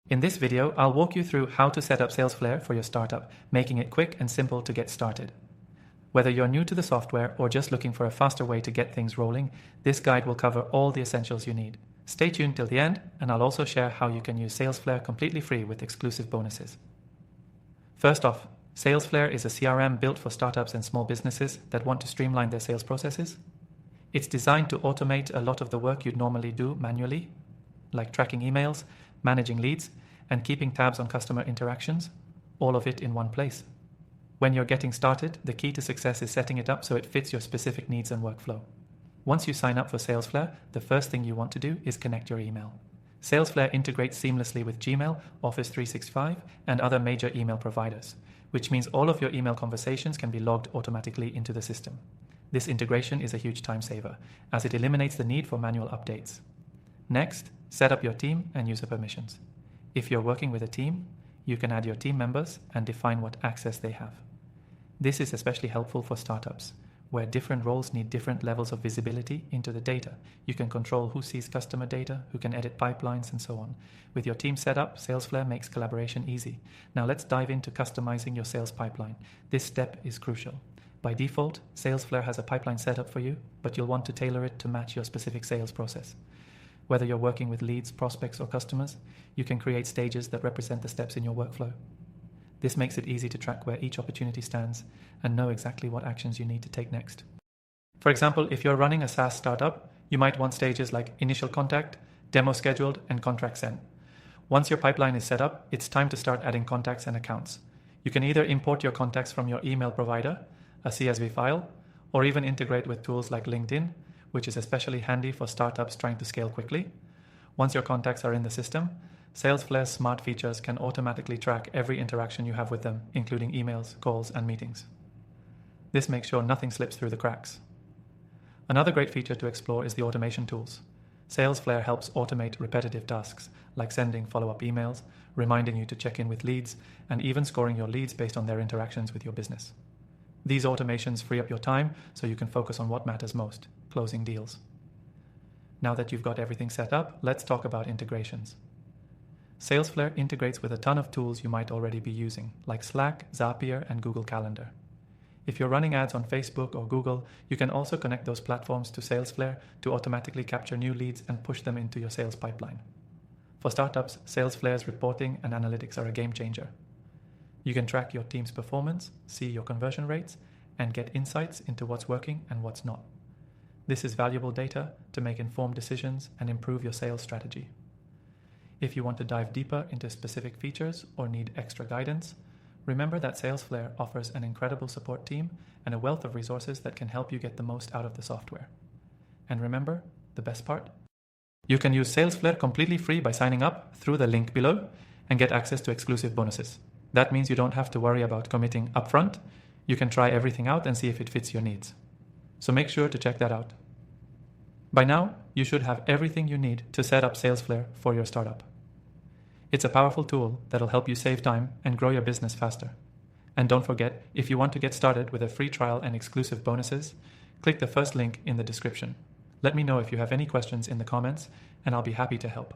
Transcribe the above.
In this video, I'll walk you through how to set up Salesflare for your startup, making it quick and simple to get started. Whether you're new to the software or just looking for a faster way to get things rolling, this guide will cover all the essentials you need. Stay tuned till the end, and I'll also share how you can use Salesflare completely free with exclusive bonuses. First off, Salesflare is a CRM built for startups and small businesses that want to streamline their sales processes. It's designed to automate a lot of the work you'd normally do manually, like tracking emails, managing leads, and keeping tabs on customer interactions, all of it in one place. When you're getting started, the key to success is setting it up so it fits your specific needs and workflow. Once you sign up for Salesflare, the first thing you want to do is connect your email. Salesflare integrates seamlessly with Gmail, Office 365, and other major email providers, which means all of your email conversations can be logged automatically into the system. This integration is a huge time saver, as it eliminates the need for manual updates. Next, set up your team and user permissions. If you're working with a team, you can add your team members and define what access they have. This is especially helpful for startups, where different roles need different levels of visibility into the data. You can control who sees customer data, who can edit pipelines, and so on. With your team set up, Salesflare makes collaboration easy. Now let's dive into customizing your sales pipeline. This step is crucial. By default, Salesflare has a pipeline set up for you, but you'll want to tailor it to match your specific sales process. Whether you're working with leads, prospects, or customers, you can create stages that represent the steps in your workflow. This makes it easy to track where each opportunity stands and know exactly what actions you need to take next. For example, if you're running a SaaS startup, you might want stages like initial contact, demo scheduled, and contract sent. Once your pipeline is set up, it's time to start adding contacts and accounts. You can either import your contacts from your email provider, a CSV file, or even integrate with tools like LinkedIn, which is especially handy for startups trying to scale quickly. Once your contacts are in the system, Salesflare's smart features can automatically track every interaction you have with them, including emails, calls, and meetings. This makes sure nothing slips through the cracks. Another great feature to explore is the automation tools. Salesflare helps automate repetitive tasks, like sending follow-up emails, reminding you to check in with leads, and even scoring your leads based on their interactions with your business. These automations free up your time so you can focus on what matters most, closing deals. Now that you've got everything set up, let's talk about integrations. Salesflare integrates with a ton of tools you might already be using, like Slack, Zapier, and Google Calendar. If you're running ads on Facebook or Google, you can also connect those platforms to Salesflare to automatically capture new leads and push them into your sales pipeline. For startups, Salesflare's reporting and analytics are a game changer. You can track your team's performance, see your conversion rates, and get insights into what's working and what's not. This is valuable data to make informed decisions and improve your sales strategy. If you want to dive deeper into specific features or need extra guidance, remember that Salesflare offers an incredible support team and a wealth of resources that can help you get the most out of the software. And remember, the best part? You can use Salesflare completely free by signing up through the link below and get access to exclusive bonuses. That means you don't have to worry about committing upfront. You can try everything out and see if it fits your needs. So make sure to check that out. By now, you should have everything you need to set up Salesflare for your startup. It's a powerful tool that'll help you save time and grow your business faster. And don't forget, if you want to get started with a free trial and exclusive bonuses, click the first link in the description. Let me know if you have any questions in the comments, and I'll be happy to help.